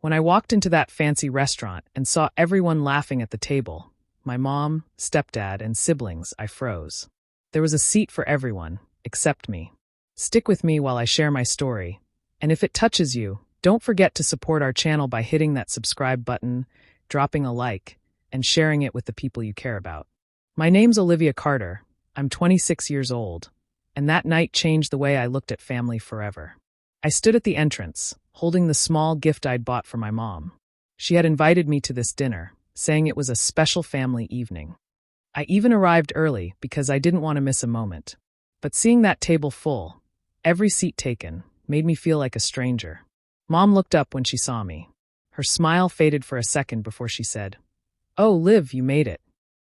When I walked into that fancy restaurant and saw everyone laughing at the table, my mom, stepdad, and siblings, I froze. There was a seat for everyone, except me. Stick with me while I share my story, and if it touches you, don't forget to support our channel by hitting that subscribe button, dropping a like, and sharing it with the people you care about. My name's Olivia Carter. I'm 26 years old, and that night changed the way I looked at family forever. I stood at the entrance, holding the small gift I'd bought for my mom. She had invited me to this dinner, saying it was a special family evening. I even arrived early because I didn't want to miss a moment. But seeing that table full, every seat taken, made me feel like a stranger. Mom looked up when she saw me. Her smile faded for a second before she said, "Oh, Liv, you made it."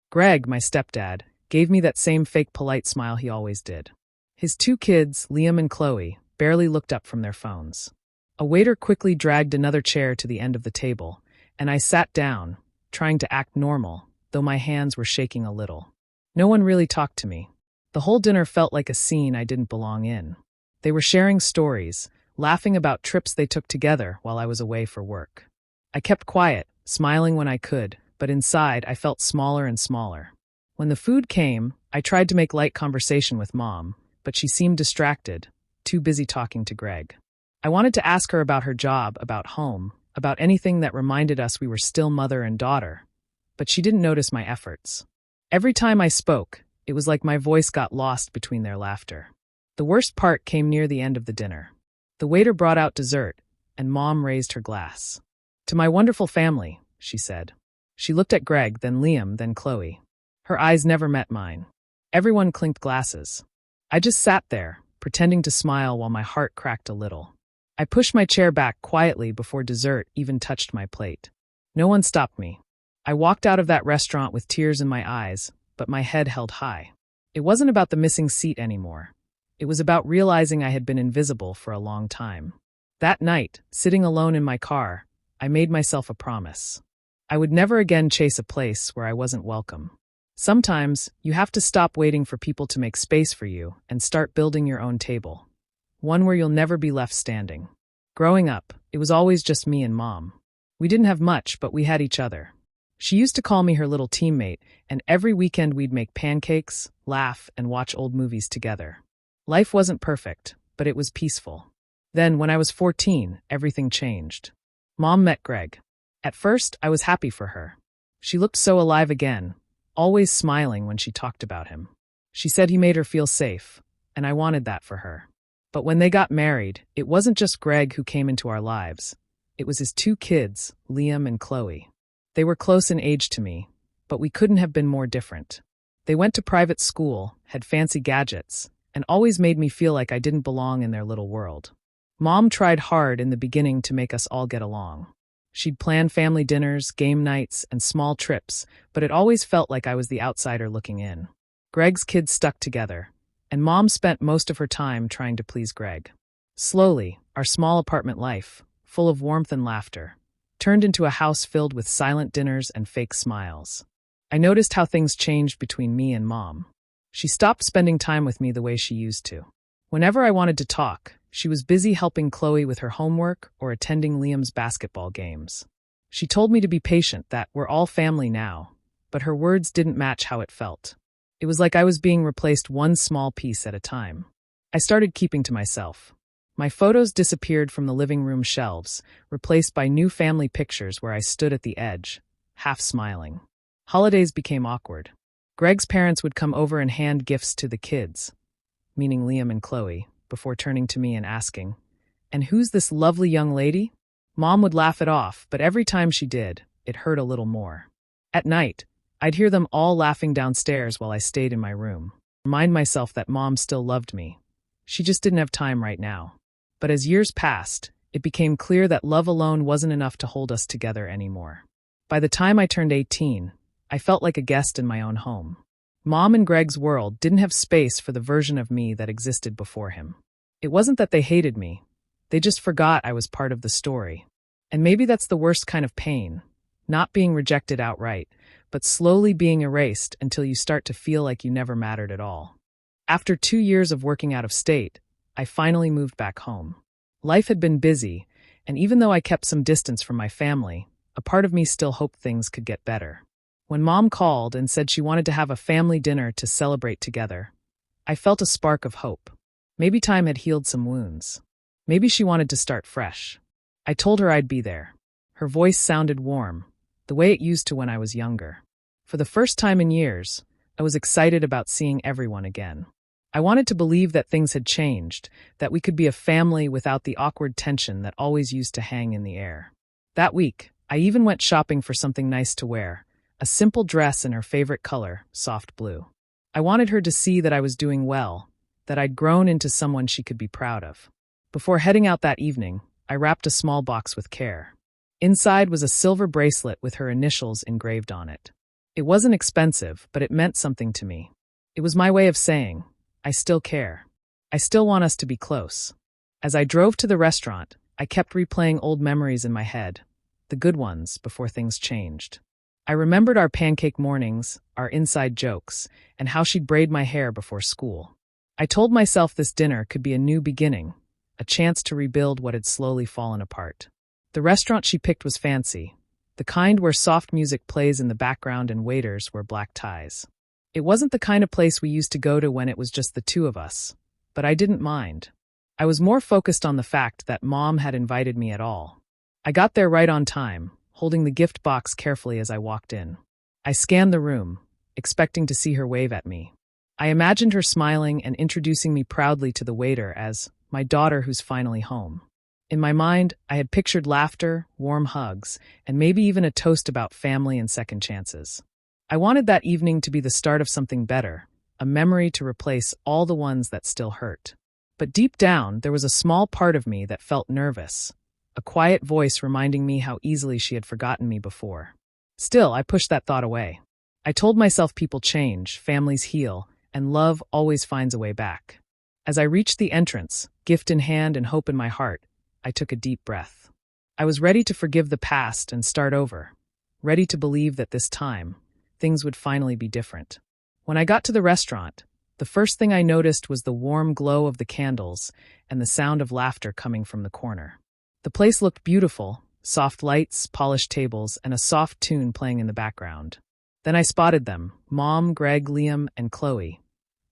Greg, my stepdad, gave me that same fake polite smile he always did. His two kids, Liam and Chloe, barely looked up from their phones. A waiter quickly dragged another chair to the end of the table, and I sat down, trying to act normal, though my hands were shaking a little. No one really talked to me. The whole dinner felt like a scene I didn't belong in. They were sharing stories, laughing about trips they took together while I was away for work. I kept quiet, smiling when I could, but inside I felt smaller and smaller. When the food came, I tried to make light conversation with Mom, but she seemed distracted, too busy talking to Greg. I wanted to ask her about her job, about home, about anything that reminded us we were still mother and daughter, but she didn't notice my efforts. Every time I spoke, it was like my voice got lost between their laughter. The worst part came near the end of the dinner. The waiter brought out dessert, and Mom raised her glass. "To my wonderful family," she said. She looked at Greg, then Liam, then Chloe. Her eyes never met mine. Everyone clinked glasses. I just sat there, pretending to smile while my heart cracked a little. I pushed my chair back quietly before dessert even touched my plate. No one stopped me. I walked out of that restaurant with tears in my eyes, but my head held high. It wasn't about the missing seat anymore. It was about realizing I had been invisible for a long time. That night, sitting alone in my car, I made myself a promise. I would never again chase a place where I wasn't welcome. Sometimes, you have to stop waiting for people to make space for you and start building your own table. One where you'll never be left standing. Growing up, it was always just me and Mom. We didn't have much, but we had each other. She used to call me her little teammate, and every weekend we'd make pancakes, laugh, and watch old movies together. Life wasn't perfect, but it was peaceful. Then, when I was 14, everything changed. Mom met Greg. At first, I was happy for her. She looked so alive again, always smiling when she talked about him. She said he made her feel safe, and I wanted that for her. But when they got married, it wasn't just Greg who came into our lives. It was his two kids, Liam and Chloe. They were close in age to me, but we couldn't have been more different. They went to private school, had fancy gadgets, and always made me feel like I didn't belong in their little world. Mom tried hard in the beginning to make us all get along. She'd plan family dinners, game nights, and small trips, but it always felt like I was the outsider looking in. Greg's kids stuck together, and Mom spent most of her time trying to please Greg. Slowly, our small apartment life, full of warmth and laughter, turned into a house filled with silent dinners and fake smiles. I noticed how things changed between me and Mom. She stopped spending time with me the way she used to. Whenever I wanted to talk, she was busy helping Chloe with her homework or attending Liam's basketball games. She told me to be patient, that we're all family now, but her words didn't match how it felt. It was like I was being replaced one small piece at a time. I started keeping to myself. My photos disappeared from the living room shelves, replaced by new family pictures where I stood at the edge, half smiling. Holidays became awkward. Greg's parents would come over and hand gifts to the kids, meaning Liam and Chloe, before turning to me and asking, "And who's this lovely young lady?" Mom would laugh it off, but every time she did, it hurt a little more. At night, I'd hear them all laughing downstairs while I stayed in my room. Remind myself that Mom still loved me. She just didn't have time right now. But as years passed, it became clear that love alone wasn't enough to hold us together anymore. By the time I turned 18, I felt like a guest in my own home. Mom and Greg's world didn't have space for the version of me that existed before him. It wasn't that they hated me. They just forgot I was part of the story. And maybe that's the worst kind of pain, not being rejected outright, but slowly being erased until you start to feel like you never mattered at all. After 2 years of working out of state, I finally moved back home. Life had been busy, and even though I kept some distance from my family, a part of me still hoped things could get better. When Mom called and said she wanted to have a family dinner to celebrate together, I felt a spark of hope. Maybe time had healed some wounds. Maybe she wanted to start fresh. I told her I'd be there. Her voice sounded warm, the way it used to when I was younger. For the first time in years, I was excited about seeing everyone again. I wanted to believe that things had changed, that we could be a family without the awkward tension that always used to hang in the air. That week, I even went shopping for something nice to wear, a simple dress in her favorite color, soft blue. I wanted her to see that I was doing well, that I'd grown into someone she could be proud of. Before heading out that evening, I wrapped a small box with care. Inside was a silver bracelet with her initials engraved on it. It wasn't expensive, but it meant something to me. It was my way of saying, I still care. I still want us to be close. As I drove to the restaurant, I kept replaying old memories in my head, the good ones before things changed. I remembered our pancake mornings, our inside jokes, and how she'd braid my hair before school. I told myself this dinner could be a new beginning, a chance to rebuild what had slowly fallen apart. The restaurant she picked was fancy, the kind where soft music plays in the background and waiters wear black ties. It wasn't the kind of place we used to go to when it was just the two of us, but I didn't mind. I was more focused on the fact that Mom had invited me at all. I got there right on time, holding the gift box carefully as I walked in. I scanned the room, expecting to see her wave at me. I imagined her smiling and introducing me proudly to the waiter as my daughter who's finally home. In my mind, I had pictured laughter, warm hugs, and maybe even a toast about family and second chances. I wanted that evening to be the start of something better, a memory to replace all the ones that still hurt. But deep down, there was a small part of me that felt nervous, a quiet voice reminding me how easily she had forgotten me before. Still, I pushed that thought away. I told myself people change, families heal, and love always finds a way back. As I reached the entrance, gift in hand and hope in my heart, I took a deep breath. I was ready to forgive the past and start over, ready to believe that this time, things would finally be different. When I got to the restaurant, the first thing I noticed was the warm glow of the candles and the sound of laughter coming from the corner. The place looked beautiful, soft lights, polished tables, and a soft tune playing in the background. Then I spotted them, Mom, Greg, Liam, and Chloe,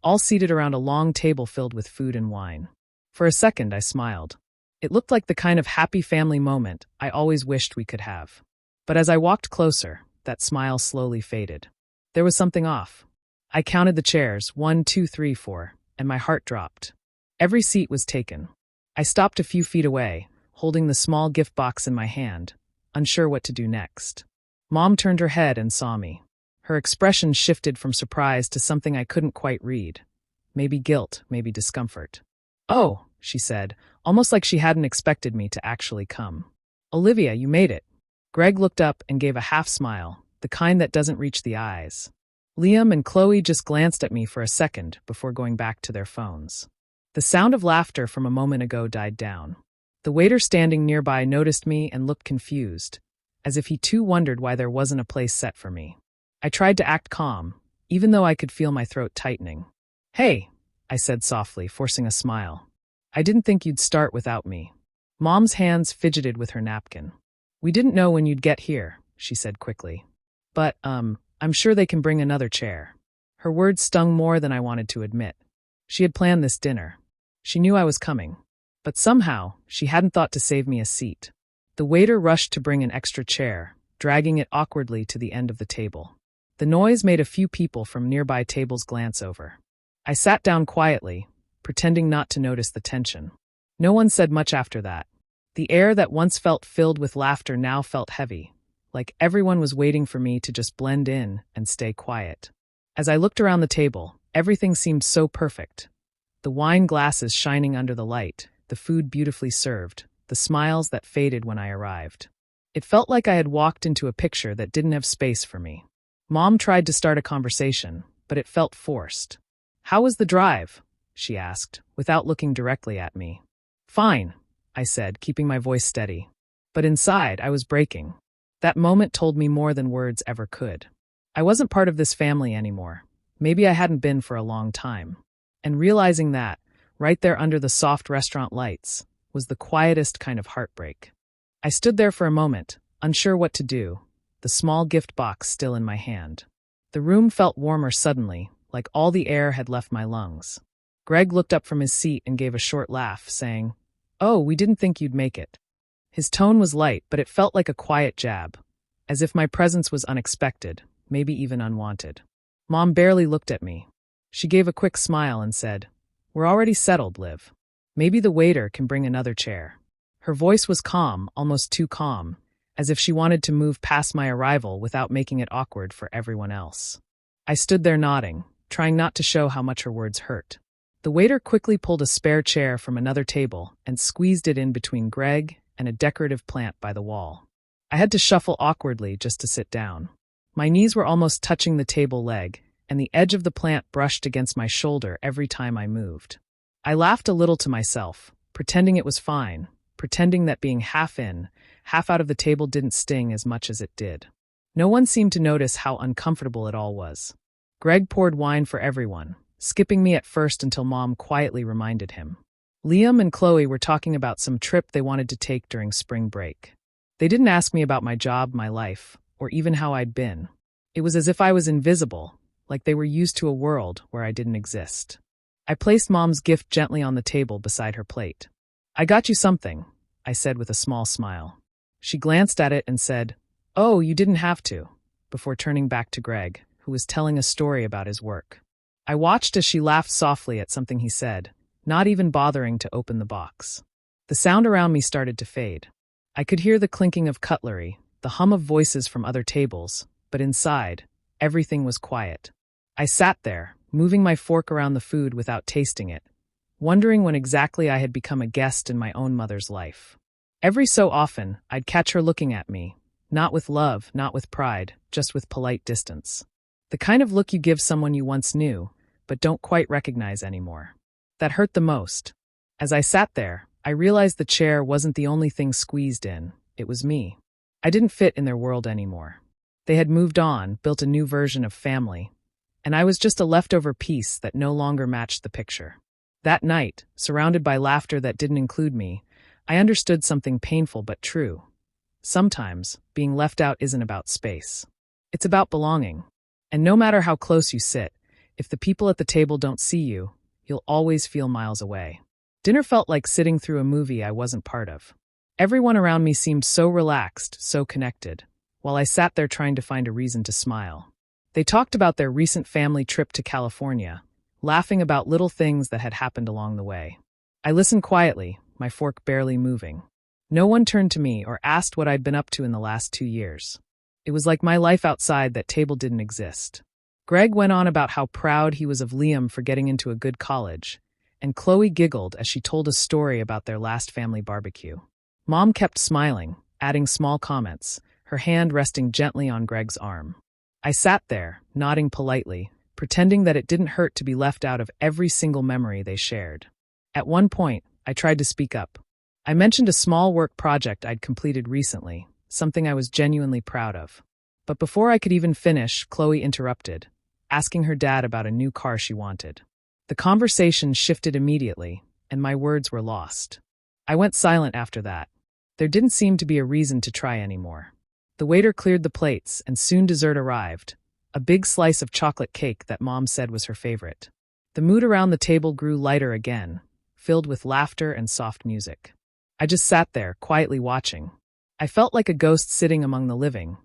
all seated around a long table filled with food and wine. For a second, I smiled. It looked like the kind of happy family moment I always wished we could have. But as I walked closer, that smile slowly faded. There was something off. I counted the chairs, 1, 2, 3, 4, and my heart dropped. Every seat was taken. I stopped a few feet away, holding the small gift box in my hand, unsure what to do next. Mom turned her head and saw me. Her expression shifted from surprise to something I couldn't quite read. Maybe guilt, maybe discomfort. "Oh," she said, almost like she hadn't expected me to actually come. "Olivia, you made it." Greg looked up and gave a half smile, the kind that doesn't reach the eyes. Liam and Chloe just glanced at me for a second before going back to their phones. The sound of laughter from a moment ago died down. The waiter standing nearby noticed me and looked confused, as if he too wondered why there wasn't a place set for me. I tried to act calm, even though I could feel my throat tightening. "Hey," I said softly, forcing a smile. "I didn't think you'd start without me." Mom's hands fidgeted with her napkin. "We didn't know when you'd get here," she said quickly. "But, I'm sure they can bring another chair." Her words stung more than I wanted to admit. She had planned this dinner. She knew I was coming. But somehow, she hadn't thought to save me a seat. The waiter rushed to bring an extra chair, dragging it awkwardly to the end of the table. The noise made a few people from nearby tables glance over. I sat down quietly, pretending not to notice the tension. No one said much after that. The air that once felt filled with laughter now felt heavy, like everyone was waiting for me to just blend in and stay quiet. As I looked around the table, everything seemed so perfect. The wine glasses shining under the light, the food beautifully served, the smiles that faded when I arrived. It felt like I had walked into a picture that didn't have space for me. Mom tried to start a conversation, but it felt forced. "How was the drive?" she asked, without looking directly at me. "Fine," I said, keeping my voice steady. But inside, I was breaking. That moment told me more than words ever could. I wasn't part of this family anymore. Maybe I hadn't been for a long time. And realizing that, right there under the soft restaurant lights, was the quietest kind of heartbreak. I stood there for a moment, unsure what to do, the small gift box still in my hand. The room felt warmer suddenly, like all the air had left my lungs. Greg looked up from his seat and gave a short laugh, saying, "Oh, we didn't think you'd make it." His tone was light, but it felt like a quiet jab, as if my presence was unexpected, maybe even unwanted. Mom barely looked at me. She gave a quick smile and said, "We're already settled, Liv. Maybe the waiter can bring another chair." Her voice was calm, almost too calm, as if she wanted to move past my arrival without making it awkward for everyone else. I stood there nodding, trying not to show how much her words hurt. The waiter quickly pulled a spare chair from another table and squeezed it in between Greg and a decorative plant by the wall. I had to shuffle awkwardly just to sit down. My knees were almost touching the table leg, and the edge of the plant brushed against my shoulder every time I moved. I laughed a little to myself, pretending it was fine, pretending that being half in, half out of the table didn't sting as much as it did. No one seemed to notice how uncomfortable it all was. Greg poured wine for everyone, skipping me at first until Mom quietly reminded him. Liam and Chloe were talking about some trip they wanted to take during spring break. They didn't ask me about my job, my life, or even how I'd been. It was as if I was invisible, like they were used to a world where I didn't exist. I placed Mom's gift gently on the table beside her plate. "I got you something," I said with a small smile. She glanced at it and said, "Oh, you didn't have to," before turning back to Greg, who was telling a story about his work. I watched as she laughed softly at something he said, not even bothering to open the box. The sound around me started to fade. I could hear the clinking of cutlery, the hum of voices from other tables, but inside, everything was quiet. I sat there, moving my fork around the food without tasting it, wondering when exactly I had become a guest in my own mother's life. Every so often, I'd catch her looking at me, not with love, not with pride, just with polite distance. The kind of look you give someone you once knew, but don't quite recognize anymore. That hurt the most. As I sat there, I realized the chair wasn't the only thing squeezed in, it was me. I didn't fit in their world anymore. They had moved on, built a new version of family, and I was just a leftover piece that no longer matched the picture. That night, surrounded by laughter that didn't include me, I understood something painful but true. Sometimes, being left out isn't about space. It's about belonging. And no matter how close you sit, if the people at the table don't see you, you'll always feel miles away. Dinner felt like sitting through a movie I wasn't part of. Everyone around me seemed so relaxed, so connected, while I sat there trying to find a reason to smile. They talked about their recent family trip to California, laughing about little things that had happened along the way. I listened quietly, my fork barely moving. No one turned to me or asked what I'd been up to in the last 2 years. It was like my life outside that table didn't exist. Greg went on about how proud he was of Liam for getting into a good college, and Chloe giggled as she told a story about their last family barbecue. Mom kept smiling, adding small comments, her hand resting gently on Greg's arm. I sat there, nodding politely, pretending that it didn't hurt to be left out of every single memory they shared. At one point, I tried to speak up. I mentioned a small work project I'd completed recently, something I was genuinely proud of. But before I could even finish, Chloe interrupted, asking her dad about a new car she wanted. The conversation shifted immediately, and my words were lost. I went silent after that. There didn't seem to be a reason to try anymore. The waiter cleared the plates, and soon dessert arrived, a big slice of chocolate cake that Mom said was her favorite. The mood around the table grew lighter again, filled with laughter and soft music. I just sat there, quietly watching. I felt like a ghost sitting among the living,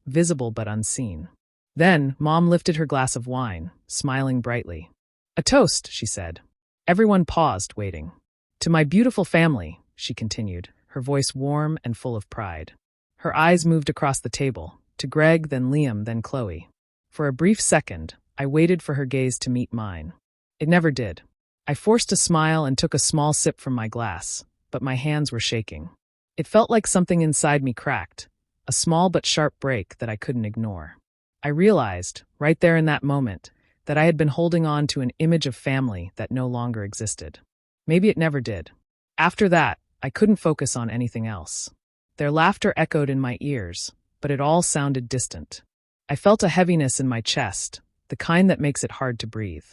visible but unseen. Then, Mom lifted her glass of wine, smiling brightly. "A toast," she said. Everyone paused, waiting. "To my beautiful family," she continued, her voice warm and full of pride. Her eyes moved across the table, to Greg, then Liam, then Chloe. For a brief second, I waited for her gaze to meet mine. It never did. I forced a smile and took a small sip from my glass, but my hands were shaking. It felt like something inside me cracked, a small but sharp break that I couldn't ignore. I realized, right there in that moment, that I had been holding on to an image of family that no longer existed. Maybe it never did. After that, I couldn't focus on anything else. Their laughter echoed in my ears, but it all sounded distant. I felt a heaviness in my chest, the kind that makes it hard to breathe.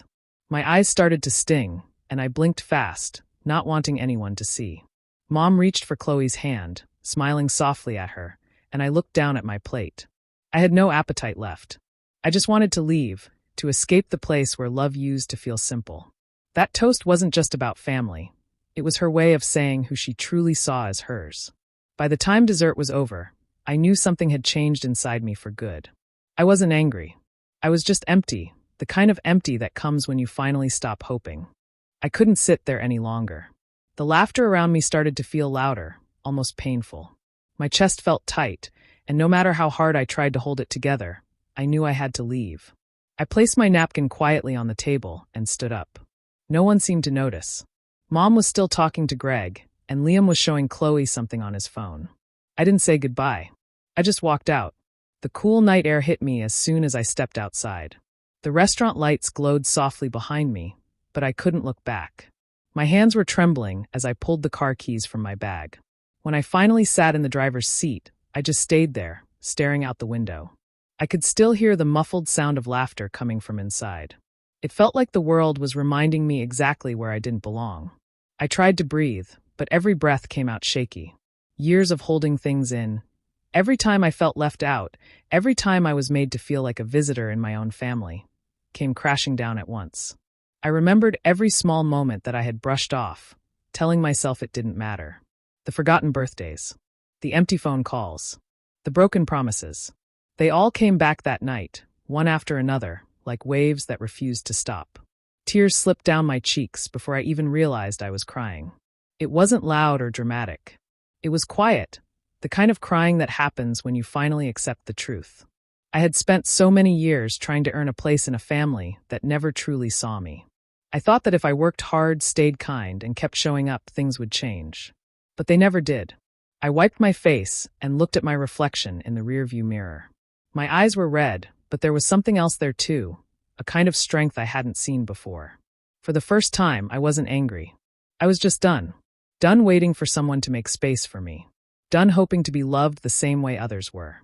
My eyes started to sting, and I blinked fast, not wanting anyone to see. Mom reached for Chloe's hand, smiling softly at her, and I looked down at my plate. I had no appetite left. I just wanted to leave, to escape the place where love used to feel simple. That toast wasn't just about family. It was her way of saying who she truly saw as hers. By the time dessert was over, I knew something had changed inside me for good. I wasn't angry. I was just empty, the kind of empty that comes when you finally stop hoping. I couldn't sit there any longer. The laughter around me started to feel louder, almost painful. My chest felt tight, and no matter how hard I tried to hold it together, I knew I had to leave. I placed my napkin quietly on the table and stood up. No one seemed to notice. Mom was still talking to Greg, and Liam was showing Chloe something on his phone. I didn't say goodbye. I just walked out. The cool night air hit me as soon as I stepped outside. The restaurant lights glowed softly behind me, but I couldn't look back. My hands were trembling as I pulled the car keys from my bag. When I finally sat in the driver's seat, I just stayed there, staring out the window. I could still hear the muffled sound of laughter coming from inside. It felt like the world was reminding me exactly where I didn't belong. I tried to breathe, but every breath came out shaky. Years of holding things in. Every time I felt left out, every time I was made to feel like a visitor in my own family, came crashing down at once. I remembered every small moment that I had brushed off, telling myself it didn't matter. The forgotten birthdays. The empty phone calls. The broken promises. They all came back that night, one after another, like waves that refused to stop. Tears slipped down my cheeks before I even realized I was crying. It wasn't loud or dramatic. It was quiet, the kind of crying that happens when you finally accept the truth. I had spent so many years trying to earn a place in a family that never truly saw me. I thought that if I worked hard, stayed kind, and kept showing up, things would change. But they never did. I wiped my face and looked at my reflection in the rearview mirror. My eyes were red, but there was something else there too, a kind of strength I hadn't seen before. For the first time, I wasn't angry. I was just done. Done waiting for someone to make space for me. Done hoping to be loved the same way others were.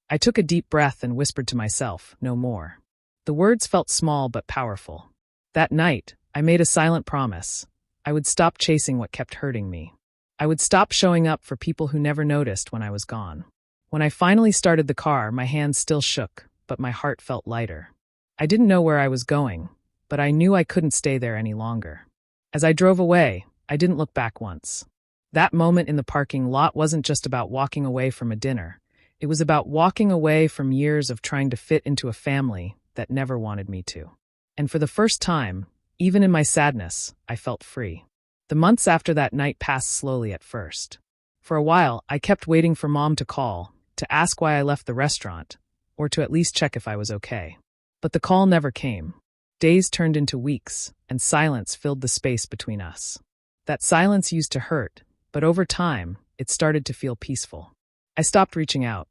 I took a deep breath and whispered to myself, no more. The words felt small but powerful. That night, I made a silent promise. I would stop chasing what kept hurting me. I would stop showing up for people who never noticed when I was gone. When I finally started the car, my hands still shook, but my heart felt lighter. I didn't know where I was going, but I knew I couldn't stay there any longer. As I drove away, I didn't look back once. That moment in the parking lot wasn't just about walking away from a dinner. It was about walking away from years of trying to fit into a family that never wanted me to. And for the first time, even in my sadness, I felt free. The months after that night passed slowly at first. For a while, I kept waiting for Mom to call, to ask why I left the restaurant, or to at least check if I was okay. But the call never came. Days turned into weeks, and silence filled the space between us. That silence used to hurt, but over time, it started to feel peaceful. I stopped reaching out.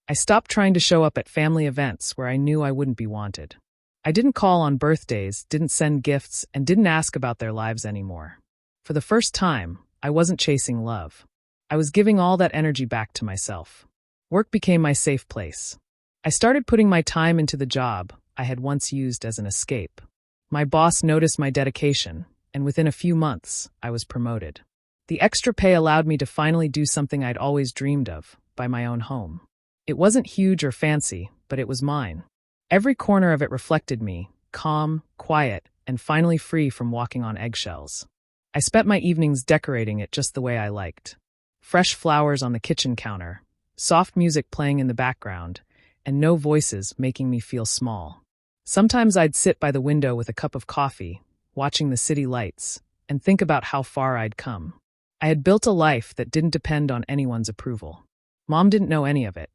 I stopped trying to show up at family events where I knew I wouldn't be wanted. I didn't call on birthdays, didn't send gifts, and didn't ask about their lives anymore. For the first time, I wasn't chasing love. I was giving all that energy back to myself. Work became my safe place. I started putting my time into the job I had once used as an escape. My boss noticed my dedication, and within a few months, I was promoted. The extra pay allowed me to finally do something I'd always dreamed of, buy my own home. It wasn't huge or fancy, but it was mine. Every corner of it reflected me, calm, quiet, and finally free from walking on eggshells. I spent my evenings decorating it just the way I liked. Fresh flowers on the kitchen counter, soft music playing in the background, and no voices making me feel small. Sometimes I'd sit by the window with a cup of coffee, watching the city lights, and think about how far I'd come. I had built a life that didn't depend on anyone's approval. Mom didn't know any of it.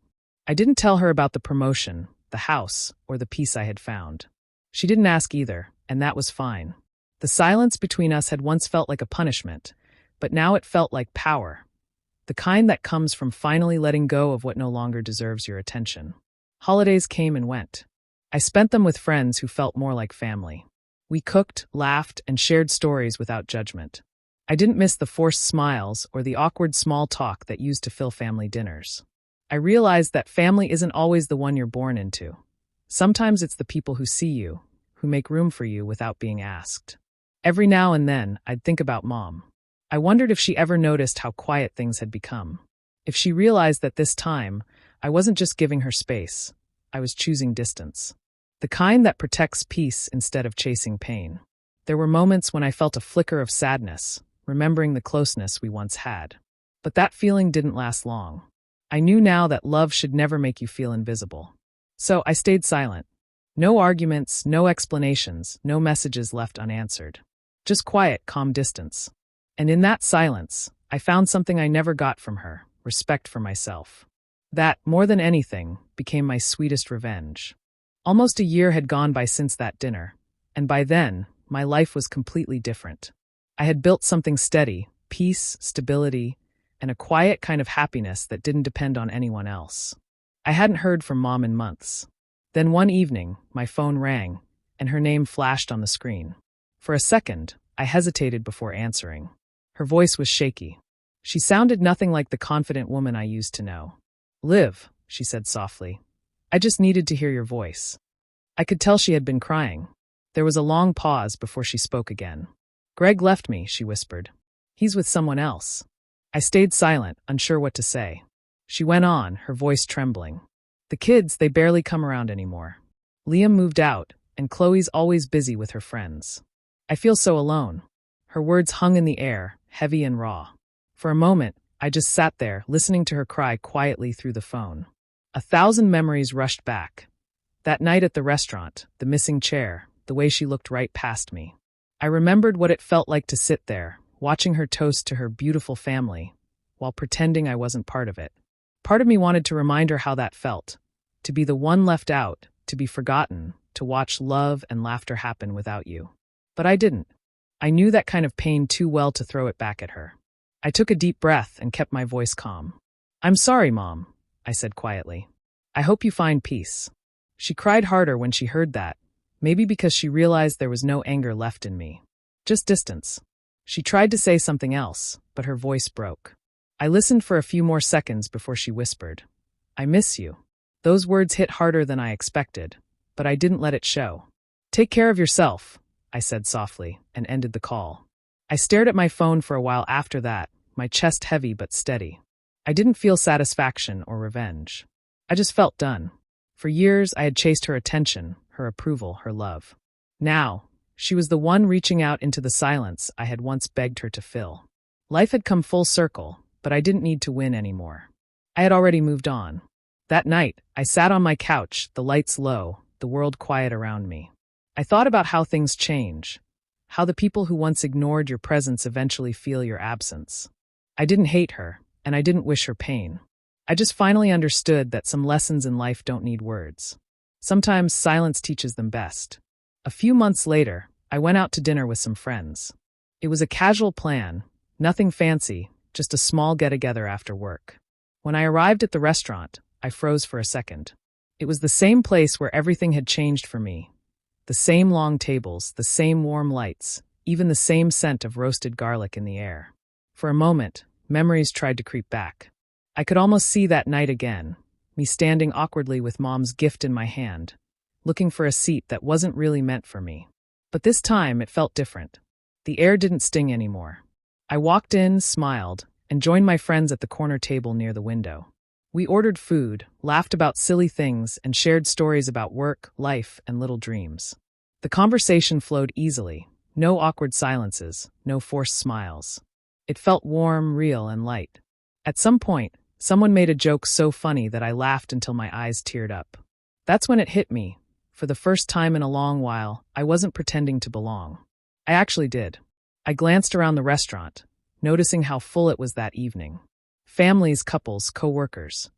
I didn't tell her about the promotion, the house, or the peace I had found. She didn't ask either, and that was fine. The silence between us had once felt like a punishment, but now it felt like power. The kind that comes from finally letting go of what no longer deserves your attention. Holidays came and went. I spent them with friends who felt more like family. We cooked, laughed, and shared stories without judgment. I didn't miss the forced smiles or the awkward small talk that used to fill family dinners. I realized that family isn't always the one you're born into. Sometimes it's the people who see you, who make room for you without being asked. Every now and then, I'd think about Mom. I wondered if she ever noticed how quiet things had become. If she realized that this time, I wasn't just giving her space, I was choosing distance. The kind that protects peace instead of chasing pain. There were moments when I felt a flicker of sadness, remembering the closeness we once had. But that feeling didn't last long. I knew now that love should never make you feel invisible. So I stayed silent. No arguments, no explanations, no messages left unanswered. Just quiet, calm distance. And in that silence, I found something I never got from her, respect for myself. That, more than anything, became my sweetest revenge. Almost a year had gone by since that dinner, and by then, my life was completely different. I had built something steady, peace, stability, and a quiet kind of happiness that didn't depend on anyone else. I hadn't heard from Mom in months. Then one evening, my phone rang, and her name flashed on the screen. For a second, I hesitated before answering. Her voice was shaky. She sounded nothing like the confident woman I used to know. "Liv," she said softly. "I just needed to hear your voice." I could tell she had been crying. There was a long pause before she spoke again. "Greg left me," she whispered. "He's with someone else." I stayed silent, unsure what to say. She went on, her voice trembling. "The kids, they barely come around anymore. Liam moved out, and Chloe's always busy with her friends. I feel so alone." Her words hung in the air, heavy and raw. For a moment, I just sat there, listening to her cry quietly through the phone. 1,000 memories rushed back. That night at the restaurant, the missing chair, the way she looked right past me. I remembered what it felt like to sit there, watching her toast to her beautiful family, while pretending I wasn't part of it. Part of me wanted to remind her how that felt, to be the one left out, to be forgotten, to watch love and laughter happen without you. But I didn't. I knew that kind of pain too well to throw it back at her. I took a deep breath and kept my voice calm. "I'm sorry, Mom," I said quietly. "I hope you find peace." She cried harder when she heard that, maybe because she realized there was no anger left in me. Just distance. She tried to say something else, but her voice broke. I listened for a few more seconds before she whispered, "I miss you." Those words hit harder than I expected, but I didn't let it show. "Take care of yourself," I said softly, and ended the call. I stared at my phone for a while after that, my chest heavy but steady. I didn't feel satisfaction or revenge. I just felt done. For years, I had chased her attention, her approval, her love. Now, she was the one reaching out into the silence I had once begged her to fill. Life had come full circle, but I didn't need to win anymore. I had already moved on. That night, I sat on my couch, the lights low, the world quiet around me. I thought about how things change, how the people who once ignored your presence eventually feel your absence. I didn't hate her, and I didn't wish her pain. I just finally understood that some lessons in life don't need words. Sometimes silence teaches them best. A few months later, I went out to dinner with some friends. It was a casual plan, nothing fancy, just a small get-together after work. When I arrived at the restaurant, I froze for a second. It was the same place where everything had changed for me. The same long tables, the same warm lights, even the same scent of roasted garlic in the air. For a moment, memories tried to creep back. I could almost see that night again, me standing awkwardly with Mom's gift in my hand, looking for a seat that wasn't really meant for me. But this time, it felt different. The air didn't sting anymore. I walked in, smiled, and joined my friends at the corner table near the window. We ordered food, laughed about silly things, and shared stories about work, life, and little dreams. The conversation flowed easily, no awkward silences, no forced smiles. It felt warm, real, and light. At some point, someone made a joke so funny that I laughed until my eyes teared up. That's when it hit me. For the first time in a long while, I wasn't pretending to belong. I actually did. I glanced around the restaurant, noticing how full it was that evening. Families, couples, co-workers.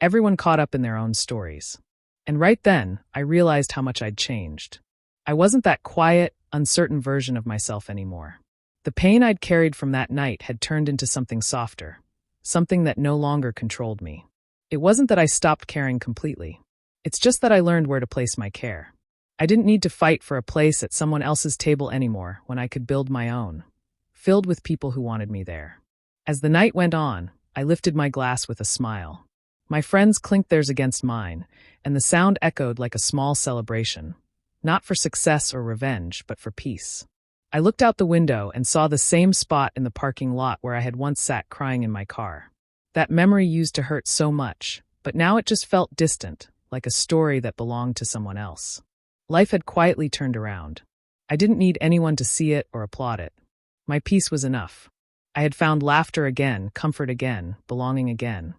Everyone caught up in their own stories. And right then, I realized how much I'd changed. I wasn't that quiet, uncertain version of myself anymore. The pain I'd carried from that night had turned into something softer, something that no longer controlled me. It wasn't that I stopped caring completely. It's just that I learned where to place my care. I didn't need to fight for a place at someone else's table anymore when I could build my own, filled with people who wanted me there. As the night went on, I lifted my glass with a smile. My friends clinked theirs against mine, and the sound echoed like a small celebration, not for success or revenge, but for peace. I looked out the window and saw the same spot in the parking lot where I had once sat crying in my car. That memory used to hurt so much, but now it just felt distant, like a story that belonged to someone else. Life had quietly turned around. I didn't need anyone to see it or applaud it. My peace was enough. I had found laughter again, comfort again, belonging again.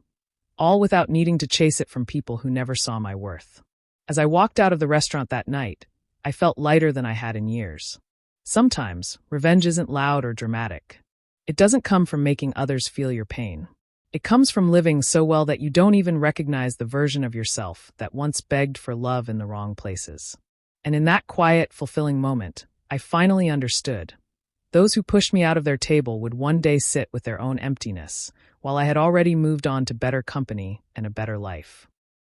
All without needing to chase it from people who never saw my worth. As I walked out of the restaurant that night, I felt lighter than I had in years. Sometimes, revenge isn't loud or dramatic. It doesn't come from making others feel your pain. It comes from living so well that you don't even recognize the version of yourself that once begged for love in the wrong places. And in that quiet, fulfilling moment, I finally understood. Those who pushed me out of their table would one day sit with their own emptiness, while I had already moved on to better company and a better life.